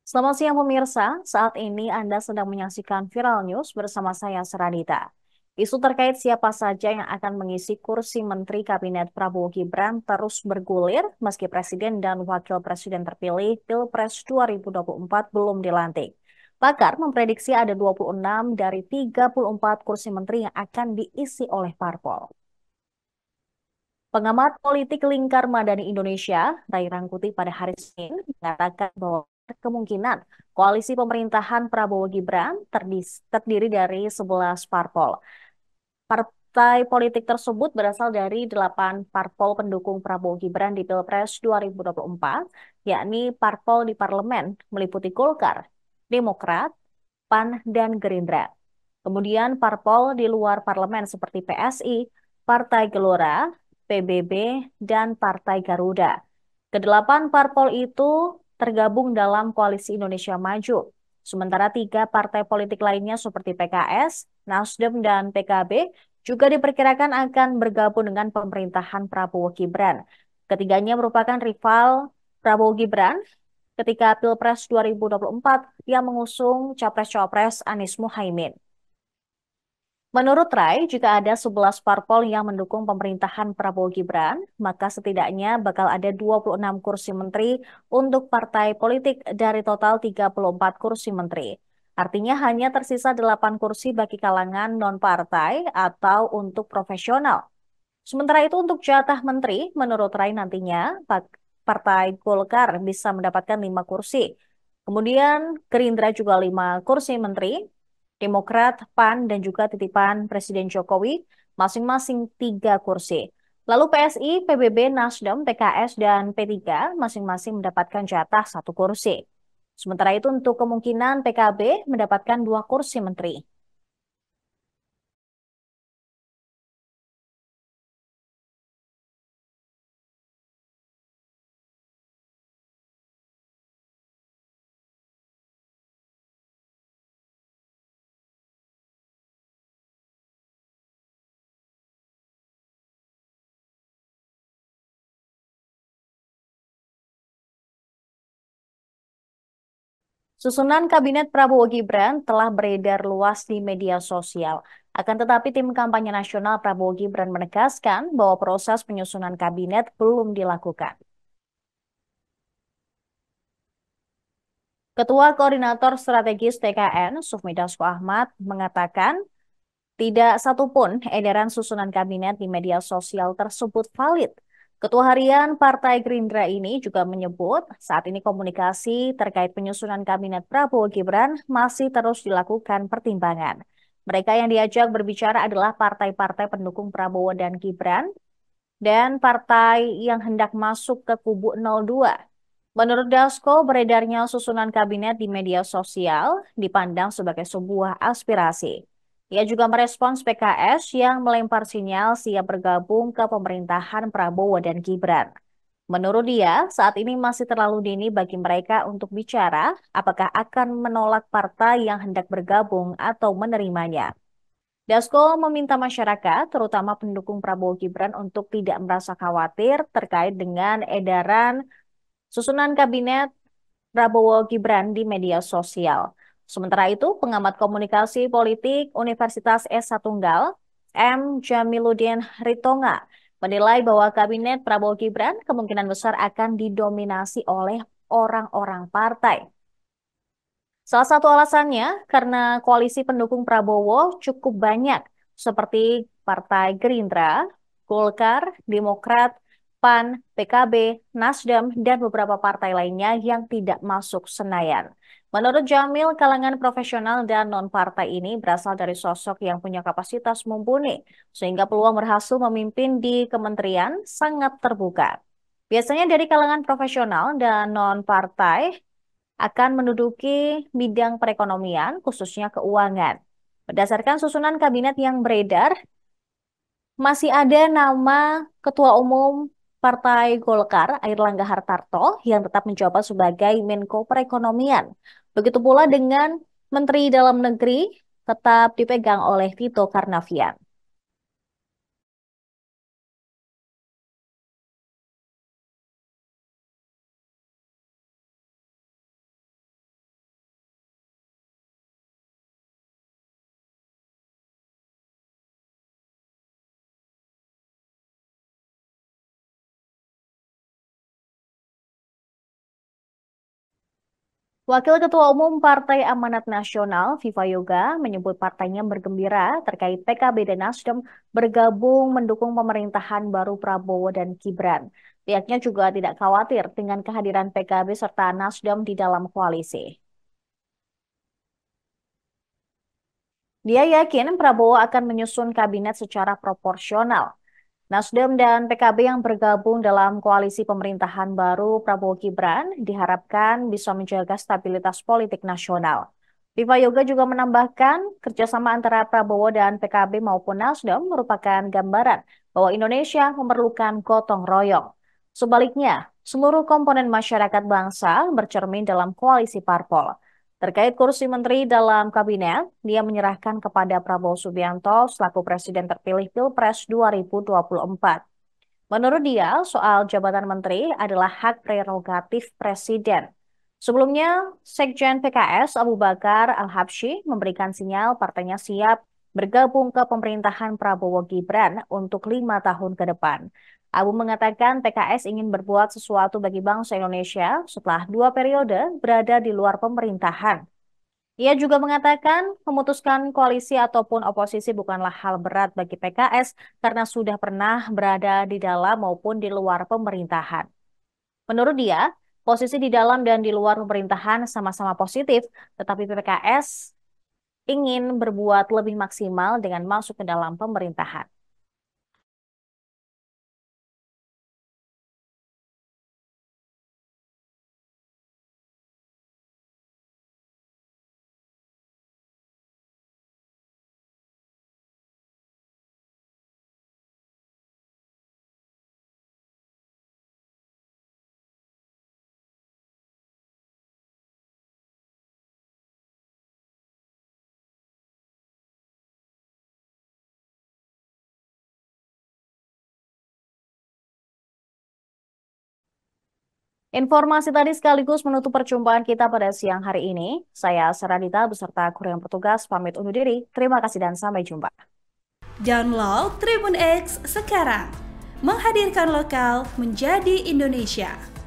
Selamat siang pemirsa, saat ini Anda sedang menyaksikan Viral News bersama saya Seradita. Isu terkait siapa saja yang akan mengisi kursi Menteri Kabinet Prabowo Gibran terus bergulir meski Presiden dan Wakil Presiden terpilih Pilpres 2024 belum dilantik. Pakar memprediksi ada 26 dari 34 kursi menteri yang akan diisi oleh parpol. Pengamat politik Lingkar Madani Indonesia, Ray Rangkuti pada hari Senin mengatakan bahwa kemungkinan koalisi pemerintahan Prabowo Gibran terdiri dari 11 parpol. Partai politik tersebut berasal dari 8 parpol pendukung Prabowo Gibran di Pilpres 2024, yakni parpol di parlemen meliputi Golkar, Demokrat, PAN, dan Gerindra. Kemudian parpol di luar parlemen seperti PSI, Partai Gelora, PBB, dan Partai Garuda. Kedelapan parpol itu tergabung dalam Koalisi Indonesia Maju. Sementara tiga partai politik lainnya seperti PKS, Nasdem, dan PKB juga diperkirakan akan bergabung dengan pemerintahan Prabowo Gibran. Ketiganya merupakan rival Prabowo Gibran ketika Pilpres 2024 yang mengusung Capres-Cawapres Anies Muhaimin. Menurut Rai, jika ada 11 parpol yang mendukung pemerintahan Prabowo Gibran, maka setidaknya bakal ada 26 kursi menteri untuk partai politik dari total 34 kursi menteri. Artinya hanya tersisa 8 kursi bagi kalangan non-partai atau untuk profesional. Sementara itu untuk jatah menteri, menurut Rai nantinya Partai Golkar bisa mendapatkan 5 kursi. Kemudian Gerindra juga 5 kursi menteri, Demokrat, PAN, dan juga titipan Presiden Jokowi masing-masing 3 kursi. Lalu PSI, PBB, Nasdem, PKS, dan P3 masing-masing mendapatkan jatah 1 kursi. Sementara itu untuk kemungkinan PKB mendapatkan 2 kursi menteri. Susunan Kabinet Prabowo Gibran telah beredar luas di media sosial. Akan tetapi tim kampanye nasional Prabowo Gibran menegaskan bahwa proses penyusunan kabinet belum dilakukan. Ketua Koordinator Strategis TKN, Sufmi Dasko Ahmad, mengatakan tidak satupun edaran susunan kabinet di media sosial tersebut valid. Ketua Harian Partai Gerindra ini juga menyebut saat ini komunikasi terkait penyusunan kabinet Prabowo Gibran masih terus dilakukan pertimbangan. Mereka yang diajak berbicara adalah partai-partai pendukung Prabowo dan Gibran dan partai yang hendak masuk ke kubu 02. Menurut Dasko, beredarnya susunan kabinet di media sosial dipandang sebagai sebuah aspirasi. Ia juga merespons PKS yang melempar sinyal siap bergabung ke pemerintahan Prabowo dan Gibran. Menurut dia, saat ini masih terlalu dini bagi mereka untuk bicara apakah akan menolak partai yang hendak bergabung atau menerimanya. Dasko meminta masyarakat, terutama pendukung Prabowo Gibran, untuk tidak merasa khawatir terkait dengan edaran susunan kabinet Prabowo Gibran di media sosial. Sementara itu, pengamat komunikasi politik Universitas S1 Tunggal, M. Jamiluddin Ritonga, menilai bahwa kabinet Prabowo Gibran kemungkinan besar akan didominasi oleh orang-orang partai. Salah satu alasannya karena koalisi pendukung Prabowo cukup banyak, seperti Partai Gerindra, Golkar, Demokrat, PAN, PKB, Nasdem, dan beberapa partai lainnya yang tidak masuk Senayan. Menurut Jamil, kalangan profesional dan non-partai ini berasal dari sosok yang punya kapasitas mumpuni, sehingga peluang berhasil memimpin di kementerian sangat terbuka. Biasanya dari kalangan profesional dan non-partai akan menduduki bidang perekonomian, khususnya keuangan. Berdasarkan susunan kabinet yang beredar, masih ada nama Ketua Umum Partai Golkar, Airlangga Hartarto, yang tetap menjabat sebagai Menko Perekonomian. Begitu pula dengan Menteri Dalam Negeri tetap dipegang oleh Tito Karnavian. Wakil Ketua Umum Partai Amanat Nasional, Viva Yoga, menyebut partainya bergembira terkait PKB dan Nasdem bergabung mendukung pemerintahan baru Prabowo dan Gibran. Pihaknya juga tidak khawatir dengan kehadiran PKB serta Nasdem di dalam koalisi. Dia yakin Prabowo akan menyusun kabinet secara proporsional. Nasdem dan PKB yang bergabung dalam koalisi pemerintahan baru Prabowo Gibran diharapkan bisa menjaga stabilitas politik nasional. Viva Yoga juga menambahkan kerjasama antara Prabowo dan PKB maupun Nasdem merupakan gambaran bahwa Indonesia memerlukan gotong royong. Sebaliknya, seluruh komponen masyarakat bangsa bercermin dalam koalisi parpol. Terkait kursi menteri dalam kabinet, dia menyerahkan kepada Prabowo Subianto selaku presiden terpilih Pilpres 2024. Menurut dia, soal jabatan menteri adalah hak prerogatif presiden. Sebelumnya, Sekjen PKS Abu Bakar Al-Habsyi memberikan sinyal partainya siap bergabung ke pemerintahan Prabowo Gibran untuk 5 tahun ke depan. Abu mengatakan PKS ingin berbuat sesuatu bagi bangsa Indonesia setelah 2 periode berada di luar pemerintahan. Ia juga mengatakan memutuskan koalisi ataupun oposisi bukanlah hal berat bagi PKS karena sudah pernah berada di dalam maupun di luar pemerintahan. Menurut dia, posisi di dalam dan di luar pemerintahan sama-sama positif, tetapi PKS ingin berbuat lebih maksimal dengan masuk ke dalam pemerintahan. Informasi tadi sekaligus menutup perjumpaan kita pada siang hari ini. Saya Saradita beserta kru yang bertugas pamit undur diri. Terima kasih dan sampai jumpa. Download Tribun X sekarang, menghadirkan lokal menjadi Indonesia.